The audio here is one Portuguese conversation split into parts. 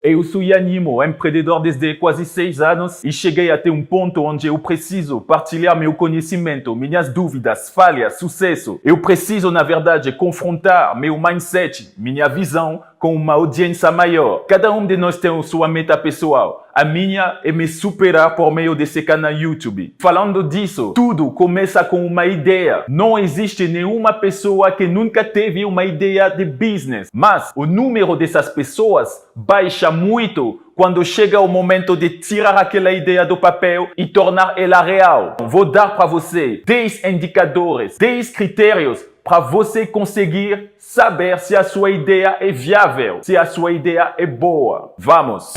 Eu sou Yanimo, empreendedor desde quase 6 anos e cheguei até um ponto onde eu preciso partilhar meu conhecimento, minhas dúvidas, falhas, sucesso. Eu preciso, na verdade, confrontar meu mindset, minha visão com uma audiência maior. Cada um de nós tem sua meta pessoal. A minha é me superar por meio desse canal YouTube. Falando disso, tudo começa com uma ideia. Não existe nenhuma pessoa que nunca teve uma ideia de business. Mas o número dessas pessoas baixa muito quando chega o momento de tirar aquela ideia do papel e tornar ela real. Vou dar para você 10 indicadores, 10 critérios para você conseguir saber se a sua ideia é viável, se a sua ideia é boa. Vamos!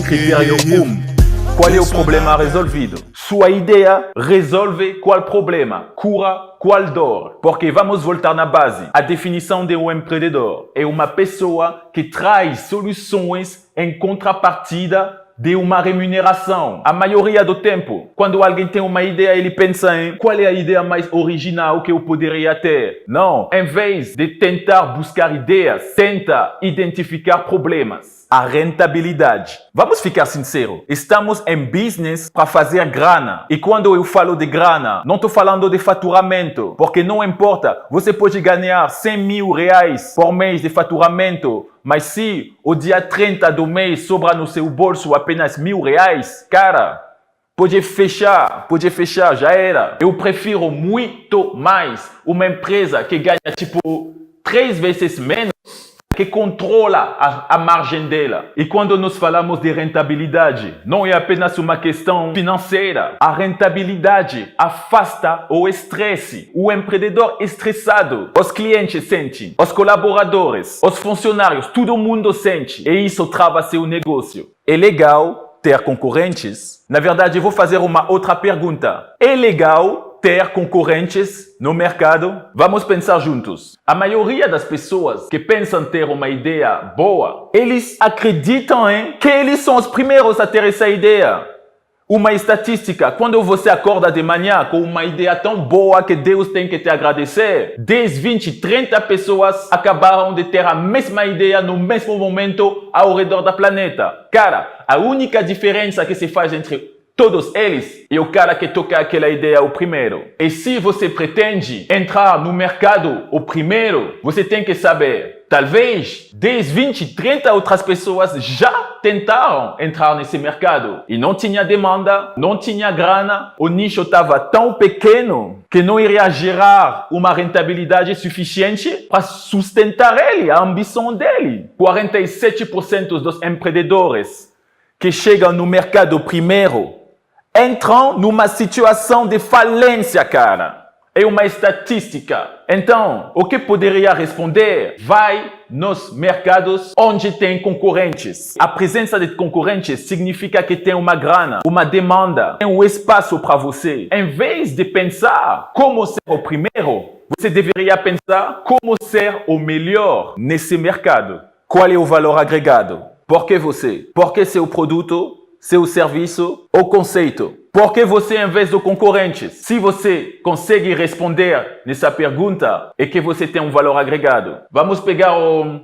Critério 1. Qual é o problema resolvido? Sua ideia resolve qual problema? Cura qual dor? Porque vamos voltar na base. A definição de um empreendedor é uma pessoa que traz soluções em contrapartida de uma remuneração. A maioria do tempo, quando alguém tem uma ideia, ele pensa em qual é a ideia mais original que eu poderia ter. Não, em vez de tentar buscar ideias, tenta identificar problemas. A rentabilidade. Vamos ficar sinceros. Estamos em business para fazer grana. E quando eu falo de grana, não estou falando de faturamento. Porque não importa. Você pode ganhar 100 mil reais por mês de faturamento. Mas se o dia 30 do mês sobra no seu bolso apenas 1.000 reais, cara, pode fechar, já era. Eu prefiro muito mais uma empresa que ganha tipo 3 vezes menos, que controla a margem dela. E quando nós falamos de rentabilidade, não é apenas uma questão financeira. A rentabilidade afasta o estresse. O empreendedor estressado, os clientes sentem, os colaboradores, os funcionários, todo mundo sente. E isso trava seu negócio. É legal ter concorrentes? Na verdade, eu vou fazer uma outra pergunta. É legal ter concorrentes no mercado? Vamos pensar juntos. A maioria das pessoas que pensam ter uma ideia boa, eles acreditam que eles são os primeiros a ter essa ideia. Uma estatística, quando você acorda de manhã com uma ideia tão boa que Deus tem que te agradecer, 10, 20, 30 pessoas acabaram de ter a mesma ideia no mesmo momento ao redor do planeta. Cara, a única diferença que se faz entre todos eles é o cara que toca aquela ideia o primeiro. E se você pretende entrar no mercado o primeiro, você tem que saber, talvez 10, 20, 30 outras pessoas já tentaram entrar nesse mercado e não tinha demanda, não tinha grana, o nicho estava tão pequeno que não iria gerar uma rentabilidade suficiente para sustentar ele, a ambição dele. 47% dos empreendedores que chegam no mercado primeiro entram numa situação de falência, cara. É uma estatística. Então, o que poderia responder? Vai nos mercados onde tem concorrentes. A presença de concorrentes significa que tem uma grana, uma demanda, tem um espaço para você. Em vez de pensar como ser o primeiro, você deveria pensar como ser o melhor nesse mercado. Qual é o valor agregado? Por que você? Por que seu produto? Seu serviço ou conceito? Por que você em vez do concorrente? Se você consegue responder nessa pergunta, é que você tem um valor agregado. Vamos pegar o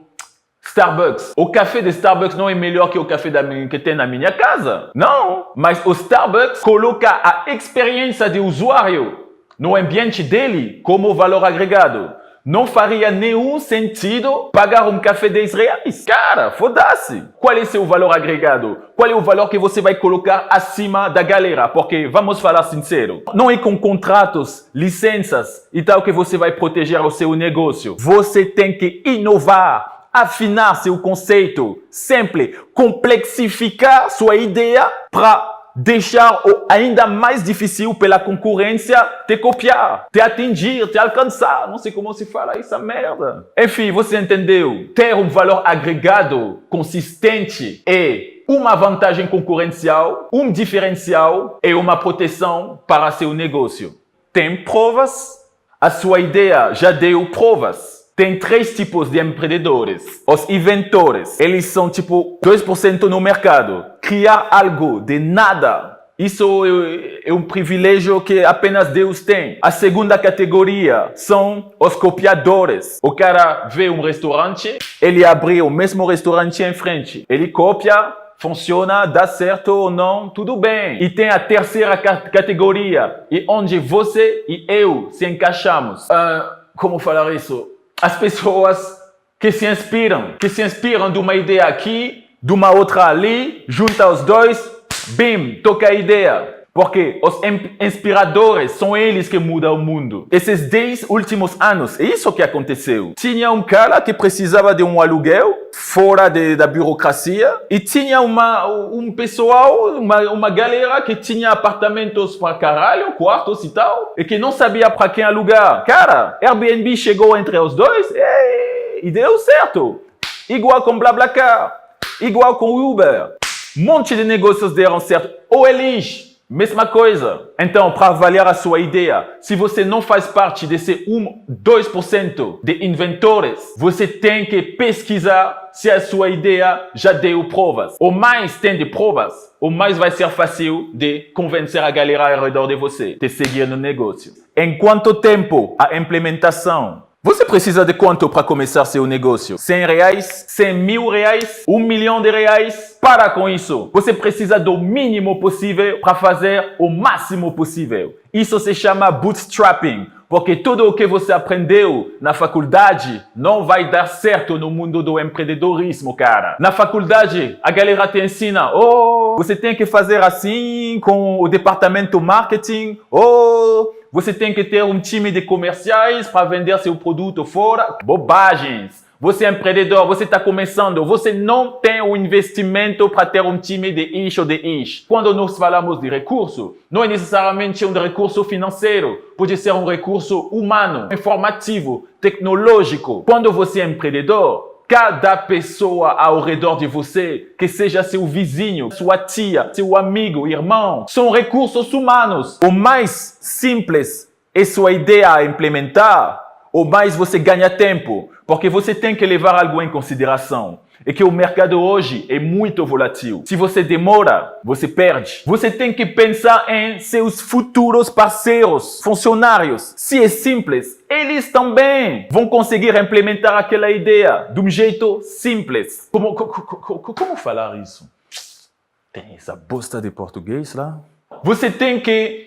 Starbucks. O café de Starbucks não é melhor que o café que tem na minha casa. Não, mas o Starbucks coloca a experiência de usuário no ambiente dele como valor agregado. Não faria nenhum sentido pagar um café 10 reais. Cara, foda-se. Qual é seu valor agregado? Qual é o valor que você vai colocar acima da galera? Porque, vamos falar sincero, não é com contratos, licenças e tal que você vai proteger o seu negócio. Você tem que inovar, afinar seu conceito, sempre complexificar sua ideia para deixar ainda mais difícil pela concorrência te copiar, te atingir, te alcançar. Não sei como se fala essa merda. Enfim, você entendeu? Ter um valor agregado consistente é uma vantagem concorrencial, um diferencial e uma proteção para seu negócio. Tem provas? A sua ideia já deu provas. Tem 3 tipos de empreendedores. Os inventores, eles são tipo 2% no mercado. Criar algo de nada. Isso é um privilégio que apenas Deus tem. A segunda categoria são os copiadores. O cara vê um restaurante, ele abre o mesmo restaurante em frente. Ele copia, funciona, dá certo ou não, tudo bem. E tem a terceira categoria, e onde você e eu se encaixamos. Como falar isso? As pessoas que se inspiram de uma ideia aqui, de uma outra ali, junta os dois, bim, toca a ideia. Porque os inspiradores são eles que mudam o mundo. Esses 10 últimos anos, é isso que aconteceu. Tinha um cara que precisava de um aluguel fora da burocracia e tinha um pessoal, uma galera que tinha apartamentos pra caralho, quartos e tal, e que não sabia pra quem alugar. Cara, Airbnb chegou entre os dois e deu certo. Igual com BlaBlaCar, igual com Uber. Um monte de negócios deram certo. OLX. Mesma coisa. Então, para avaliar a sua ideia, se você não faz parte desse 2% de inventores, você tem que pesquisar se a sua ideia já deu provas. O mais tem de provas, o mais vai ser fácil de convencer a galera ao redor de você, de seguir no negócio. Em quanto tempo a implementação? Você precisa de quanto para começar seu negócio? R$100? 100 mil reais? 1 milhão de reais? Para com isso! Você precisa do mínimo possível para fazer o máximo possível. Isso se chama bootstrapping, porque tudo o que você aprendeu na faculdade não vai dar certo no mundo do empreendedorismo, cara. Na faculdade, a galera te ensina, você tem que fazer assim com o departamento marketing, você tem que ter um time de comerciais para vender seu produto fora. Bobagens! Você é empreendedor, você está começando, você não tem o investimento para ter um time de X ou de X. Quando nós falamos de recurso, não é necessariamente um recurso financeiro, pode ser um recurso humano, informativo, tecnológico. Quando você é empreendedor, cada pessoa ao redor de você, que seja seu vizinho, sua tia, seu amigo, irmão, são recursos humanos. O mais simples é sua ideia a implementar, o mais você ganha tempo, porque você tem que levar algo em consideração. É que o mercado hoje é muito volátil. Se você demora, você perde. Você tem que pensar em seus futuros parceiros, funcionários. Se é simples, eles também vão conseguir implementar aquela ideia de um jeito simples. Como falar isso? Tem essa bosta de português lá? Você tem que...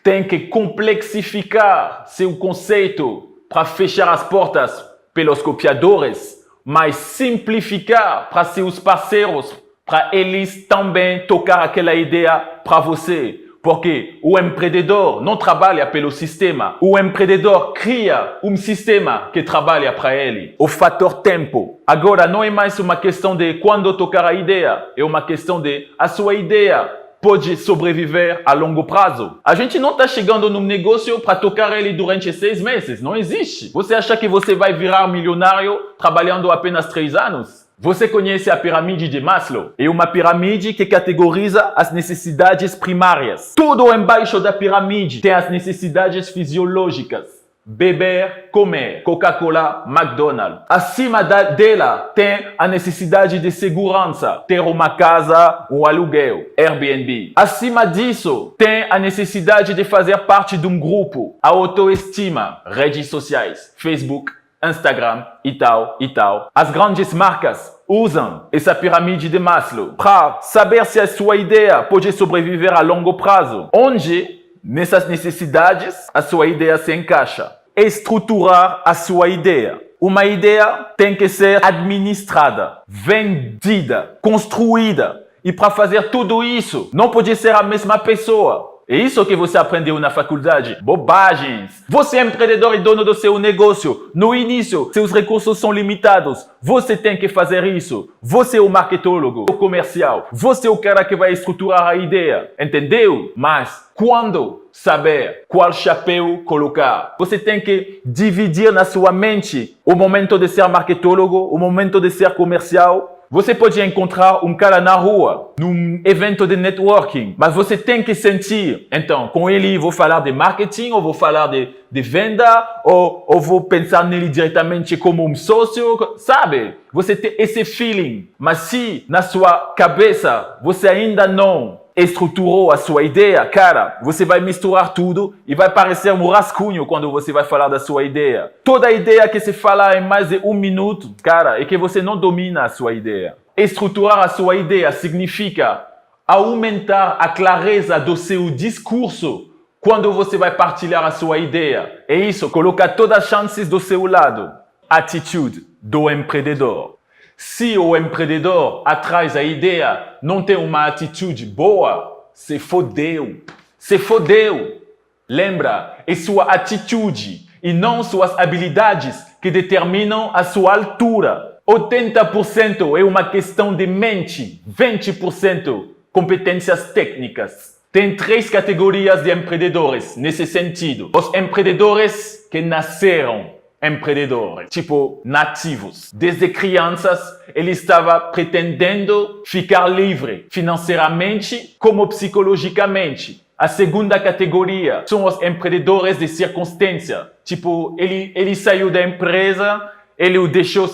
tem que complexificar seu conceito para fechar as portas pelos copiadores, mas simplificar para seus parceiros, para eles também tocar aquela ideia para você. Porque o empreendedor não trabalha pelo sistema, o empreendedor cria um sistema que trabalha para ele. O fator tempo. Agora não é mais uma questão de quando tocar a ideia, é uma questão de a sua ideia pode sobreviver a longo prazo. A gente não está chegando num negócio para tocar ele durante 6 meses. Não existe. Você acha que você vai virar milionário trabalhando apenas 3 anos? Você conhece a pirâmide de Maslow? É uma pirâmide que categoriza as necessidades primárias. Tudo embaixo da pirâmide tem as necessidades fisiológicas. Beber, comer, Coca-Cola, McDonald's. Acima dela tem a necessidade de segurança, ter uma casa, um aluguel, Airbnb. Acima disso, tem a necessidade de fazer parte de um grupo, a autoestima, redes sociais, Facebook, Instagram e tal e tal. As grandes marcas usam essa pirâmide de Maslow para saber se a sua ideia pode sobreviver a longo prazo. Onde nessas necessidades, a sua ideia se encaixa. Estruturar a sua ideia. Uma ideia tem que ser administrada, vendida, construída. E para fazer tudo isso, não pode ser a mesma pessoa. É isso que você aprendeu na faculdade? Bobagens! Você é empreendedor e dono do seu negócio. No início, seus recursos são limitados. Você tem que fazer isso. Você é o marketólogo, o comercial. Você é o cara que vai estruturar a ideia. Entendeu? Mas quando saber qual chapéu colocar? Você tem que dividir na sua mente o momento de ser marketólogo, o momento de ser comercial, Você pode encontrar cara na rua, num evento de networking, mas você tem que sentir. Então, com ele vou falar de marketing, ou vou falar de venda, ou vou pensar nele diretamente como sócio, sabe? Você tem esse feeling. Mas se na sua cabeça você ainda não estruturou a sua ideia, cara, você vai misturar tudo e vai parecer um rascunho quando você vai falar da sua ideia. Toda ideia que se fala em mais de 1 minuto, cara, é que você não domina a sua ideia. Estruturar a sua ideia significa aumentar a clareza do seu discurso quando você vai partilhar a sua ideia. É isso, colocar todas as chances do seu lado. Atitude do empreendedor. Se o empreendedor atrás da ideia não tem uma atitude boa, se fodeu. Se fodeu. Lembra, é sua atitude e não suas habilidades que determinam a sua altura. 80% é uma questão de mente, 20% competências técnicas. Tem 3 categorias de empreendedores nesse sentido. Os empreendedores que nasceram empreendedores, tipo nativos. Desde crianças, ele estava pretendendo ficar livre financeiramente como psicologicamente. A segunda categoria são os empreendedores de circunstância. Tipo, ele saiu da empresa, ele deixou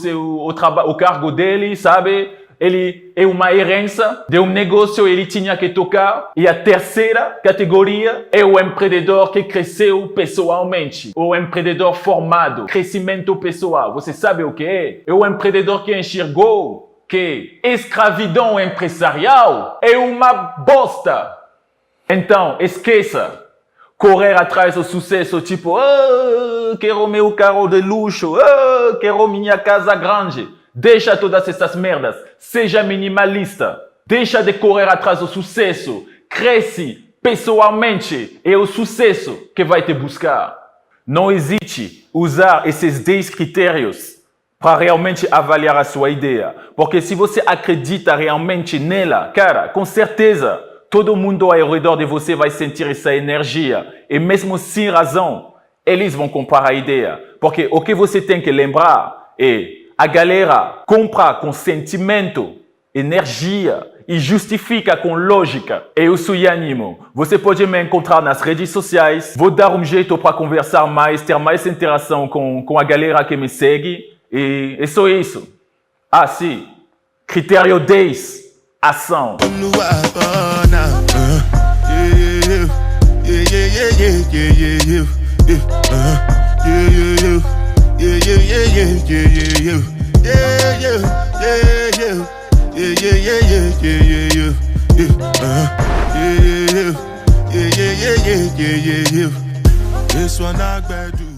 o cargo dele, sabe? Ele é uma herança de um negócio, ele tinha que tocar. E a terceira categoria é o empreendedor que cresceu pessoalmente. O empreendedor formado, crescimento pessoal. Você sabe o que é? É o empreendedor que enxergou que escravidão empresarial é uma bosta. Então, esqueça. Correr atrás do sucesso, tipo, quero meu carro de luxo, quero minha casa grande. Deixa todas essas merdas. Seja minimalista. Deixa de correr atrás do sucesso. Cresce pessoalmente. É o sucesso que vai te buscar. Não hesite usar esses 10 critérios para realmente avaliar a sua ideia. Porque se você acredita realmente nela, cara, com certeza, todo mundo ao redor de você vai sentir essa energia. E mesmo sem razão, eles vão comprar a ideia. Porque o que você tem que lembrar é: a galera compra com sentimento, energia e justifica com lógica. Eu sou Yanimo. Você pode me encontrar nas redes sociais. Vou dar um jeito para conversar mais, ter mais interação com a galera que me segue. E é só isso. Ah, sim. Critério 10. Ação. This one I better do.